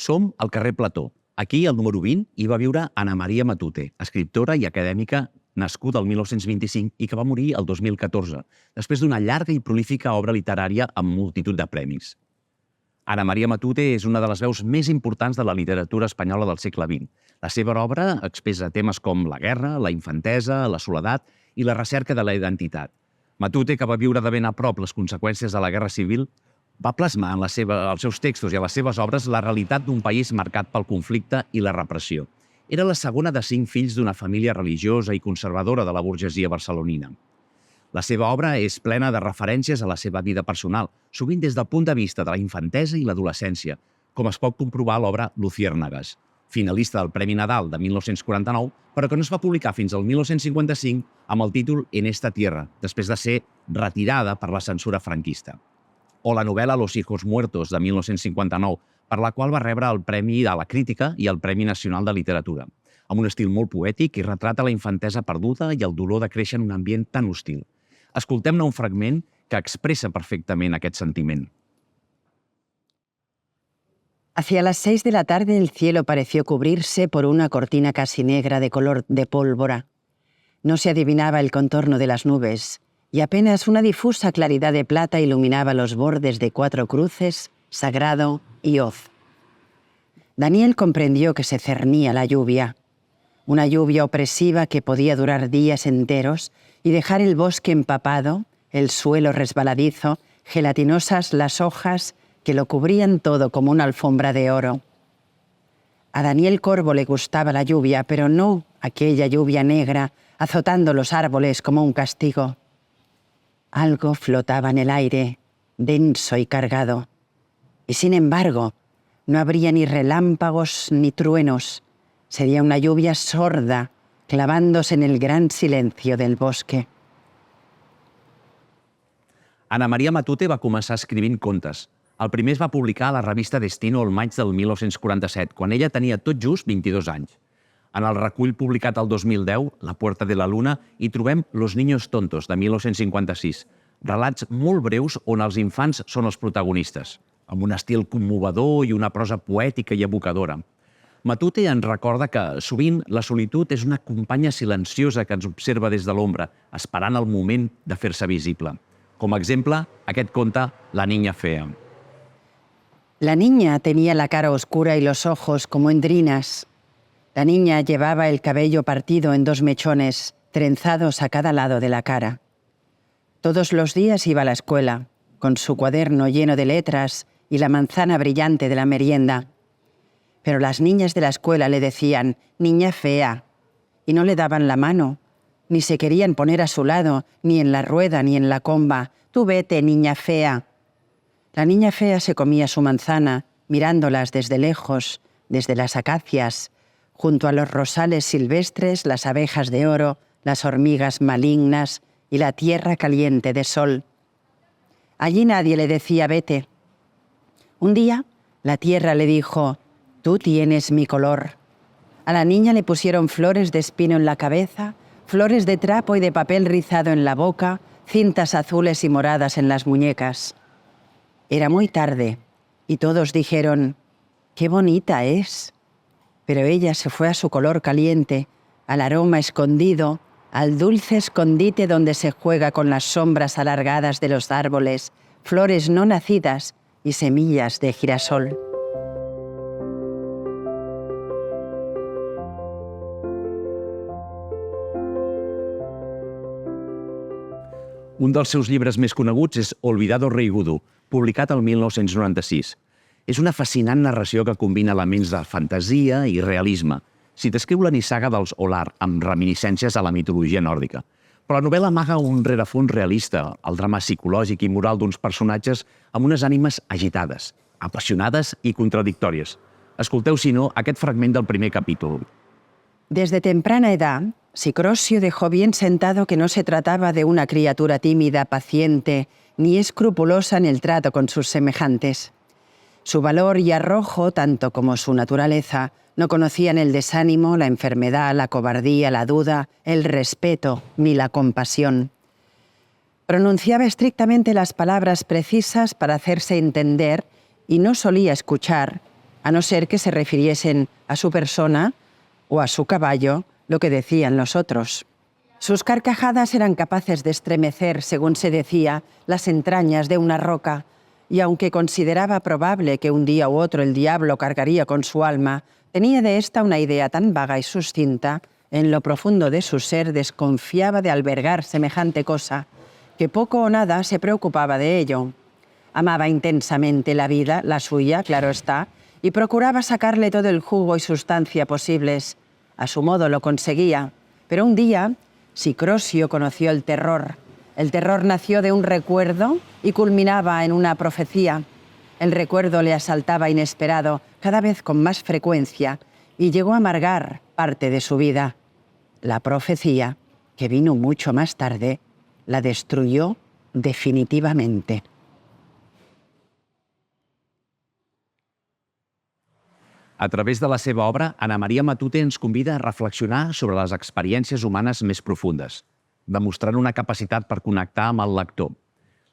Som al carrer Plató. Aquí, al número 20, hi va viure Ana Maria Matute, escriptora i acadèmica nascuda el 1925 i que va morir el 2014, després d'una llarga i prolífica obra literària amb multitud de premis. Ana Maria Matute és una de les veus més importants de la literatura espanyola del segle XX. La seva obra expressa temes com la guerra, la infantesa, la soledat i la recerca de la identitat. Matute, que va viure de ben a prop les conseqüències de la Guerra Civil, va plasmar en els seus textos i a les seves obres la realitat d'un país marcat pel conflicte i la repressió. Era la segona de 5 fills d'una família religiosa i conservadora de la burgesia barcelonina. La seva obra és plena de referències a la seva vida personal, sovint des del punt de vista de la infantesa i l'adolescència, com es pot comprovar a l'obra Luciérnagas, finalista del Premi Nadal de 1949, però que no es va publicar fins al 1955 amb el títol En esta tierra, després de ser retirada per la censura franquista. O la novel·la Los hijos muertos, de 1959, per la qual va rebre el Premi de la Crítica i el Premi Nacional de Literatura, amb un estil molt poètic i retrata la infantesa perduda i el dolor de créixer en un ambient tan hostil. Escoltem-ne un fragment que expresa perfectament aquest sentiment. Hacia las 6 de la tarde el cielo pareció cubrirse por una cortina casi negra de color de pólvora. No se adivinaba el contorno de las nubes y apenas una difusa claridad de plata iluminaba los bordes de 4 cruces, Sagrado y Hoz. Daniel comprendió que se cernía la lluvia, una lluvia opresiva que podía durar días enteros y dejar el bosque empapado, el suelo resbaladizo, gelatinosas las hojas que lo cubrían todo como una alfombra de oro. A Daniel Corvo le gustaba la lluvia, pero no aquella lluvia negra azotando los árboles como un castigo. Algo flotaba en el aire, denso y cargado. Y sin embargo, no habría ni relámpagos ni truenos. Sería una lluvia sorda, clavándose en el gran silencio del bosque. Ana Maria Matute va començar escrivint contes. El primer es va publicar a la revista Destino el maig del 1947, quan ella tenia tot just 22 anys. En el recull publicat el 2010, La puerta de la luna, hi trobem Los niños tontos, de 1956, relats molt breus on els infants són els protagonistes, amb un estil commovedor i una prosa poètica i evocadora. Matute ens recorda que, sovint, la solitud és una companya silenciosa que ens observa des de l'ombra, esperant el moment de fer-se visible. Com a exemple, aquest conte La niña fea. La niña tenía la cara oscura y los ojos como endrinas. La niña llevaba el cabello partido en 2 mechones, trenzados a cada lado de la cara. Todos los días iba a la escuela, con su cuaderno lleno de letras y la manzana brillante de la merienda. Pero las niñas de la escuela le decían «niña fea» y no le daban la mano, ni se querían poner a su lado, ni en la rueda ni en la comba. «Tú vete, niña fea». La niña fea se comía su manzana, mirándolas desde lejos, desde las acacias, junto a los rosales silvestres, las abejas de oro, las hormigas malignas y la tierra caliente de sol. Allí nadie le decía «vete». Un día, la tierra le dijo «tú tienes mi color». A la niña le pusieron flores de espino en la cabeza, flores de trapo y de papel rizado en la boca, cintas azules y moradas en las muñecas. Era muy tarde y todos dijeron «qué bonita es». Pero ella se fue a su color caliente, al aroma escondido, al dulce escondite donde se juega con las sombras alargadas de los árboles, flores no nacidas y semillas de girasol. Un dels seus llibres més coneguts és Olvidado Rei Gudu, publicat el 1996. És una fascinant narració que combina elements de fantasia i realisme. S'hi descriu la nissaga dels Olar, amb reminiscències a la mitologia nòrdica. Però la novel·la amaga un rerefons realista, el drama psicològic i moral d'uns personatges amb unes ànimes agitades, apassionades i contradictòries. Escolteu, si no, aquest fragment del primer capítol. Desde temprana edad, Sicrosio dejó bien sentado que no se trataba de una criatura tímida, paciente, ni escrupulosa en el trato con sus semejantes. Su valor y arrojo, tanto como su naturaleza, no conocían el desánimo, la enfermedad, la cobardía, la duda, el respeto ni la compasión. Pronunciaba estrictamente las palabras precisas para hacerse entender y no solía escuchar, a no ser que se refiriesen a su persona o a su caballo, lo que decían los otros. Sus carcajadas eran capaces de estremecer, según se decía, las entrañas de una roca, y aunque consideraba probable que un día u otro el diablo cargaría con su alma, tenía de ésta una idea tan vaga y suscinta, en lo profundo de su ser desconfiaba de albergar semejante cosa, que poco o nada se preocupaba de ello. Amaba intensamente la vida, la suya, claro está, y procuraba sacarle todo el jugo y sustancia posibles. A su modo lo conseguía, pero un día Sicrosio conoció el terror. El terror nació de un recuerdo y culminaba en una profecía. El recuerdo le asaltaba inesperado, cada vez con más frecuencia, y llegó a amargar parte de su vida. La profecía, que vino mucho más tarde, la destruyó definitivamente. A través de la seva obra, Ana Maria Matute ens convida a reflexionar sobre les experiències humanes més profundes, demostrant una capacitat per connectar amb el lector.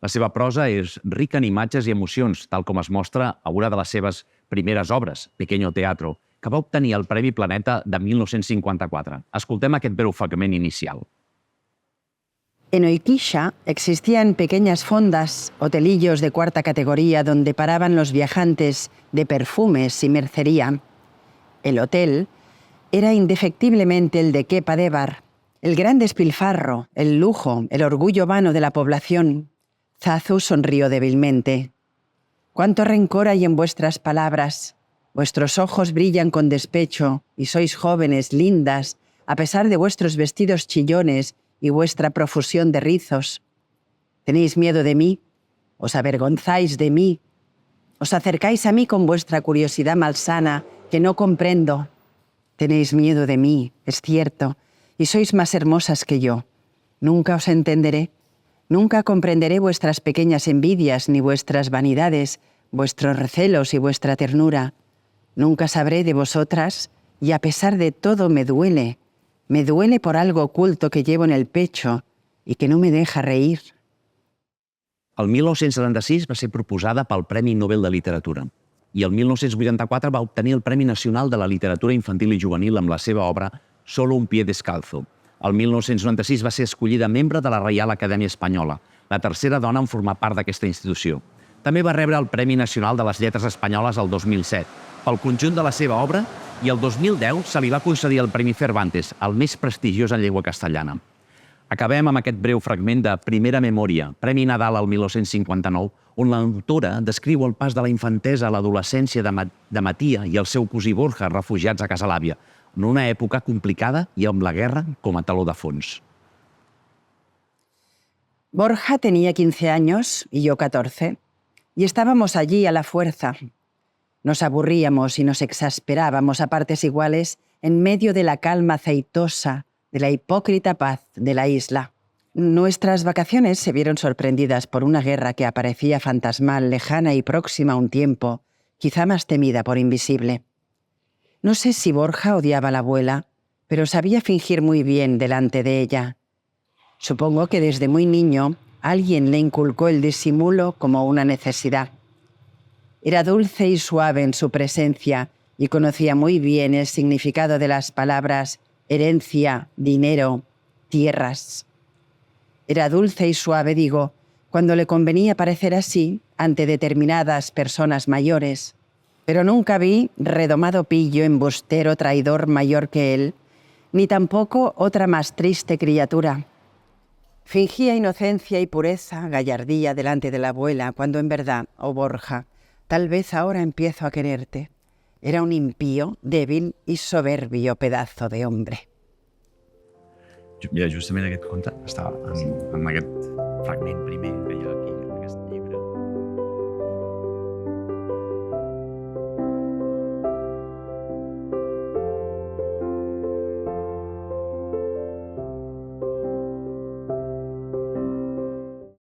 La seva prosa és rica en imatges i emocions, tal com es mostra a una de les seves primeres obres, Pequeño Teatro, que va obtenir el Premi Planeta de 1954. Escoltem aquest breu fragment inicial. En Oiquisha existían pequeñas fondas, hotelillos de cuarta categoría donde paraban los viajantes de perfumes y mercería. El hotel era indefectiblemente el de Kepa Debar, el gran despilfarro, el lujo, el orgullo vano de la población. Zazu sonrió débilmente. «¿Cuánto rencor hay en vuestras palabras? Vuestros ojos brillan con despecho y sois jóvenes, lindas, a pesar de vuestros vestidos chillones y vuestra profusión de rizos. ¿Tenéis miedo de mí? ¿Os avergonzáis de mí? ¿Os acercáis a mí con vuestra curiosidad malsana que no comprendo? Tenéis miedo de mí, es cierto, y sois más hermosas que yo. Nunca os entenderé, nunca comprenderé vuestras pequeñas envidias ni vuestras vanidades, vuestros recelos y vuestra ternura. Nunca sabré de vosotras y a pesar de todo me duele por algo oculto que llevo en el pecho y que no me deja reír». El 1976 va ser proposada pel Premi Nobel de Literatura i el 1984 va obtenir el Premi Nacional de la Literatura Infantil i Juvenil amb la seva obra Solo un pie descalzo. El 1996 va ser escollida membre de la Reial Acadèmia Espanyola, la tercera dona en formar part d'aquesta institució. També va rebre el Premi Nacional de les Lletres Espanyoles el 2007 pel conjunt de la seva obra i el 2010 se li va concedir el Premi Cervantes, el més prestigiós en llengua castellana. Acabem amb aquest breu fragment de Primera Memòria, Premi Nadal al 1959, on l'autora descriu el pas de la infantesa a l'adolescència de Matia i el seu cosí Borja, refugiats a casa l'àvia, en una època complicada i amb la guerra com a teló de fons. Borja tenía 15 años y yo 14, y estábamos allí a la fuerza. Nos aburríamos y nos exasperábamos a partes iguales en medio de la calma aceitosa, de la hipócrita paz de la isla. Nuestras vacaciones se vieron sorprendidas por una guerra que aparecía fantasmal, lejana y próxima a un tiempo, quizá más temida por invisible. No sé si Borja odiaba a la abuela, pero sabía fingir muy bien delante de ella. Supongo que desde muy niño alguien le inculcó el disimulo como una necesidad. Era dulce y suave en su presencia y conocía muy bien el significado de las palabras herencia, dinero, tierras. Era dulce y suave, digo, cuando le convenía parecer así ante determinadas personas mayores. Pero nunca vi redomado pillo, embustero, traidor mayor que él, ni tampoco otra más triste criatura. Fingía inocencia y pureza, gallardía delante de la abuela, cuando en verdad, oh Borja, tal vez ahora empiezo a quererte. Era un impío, débil y soberbio pedazo de hombre. Mira, justament aquest conte està en aquest fragment primer.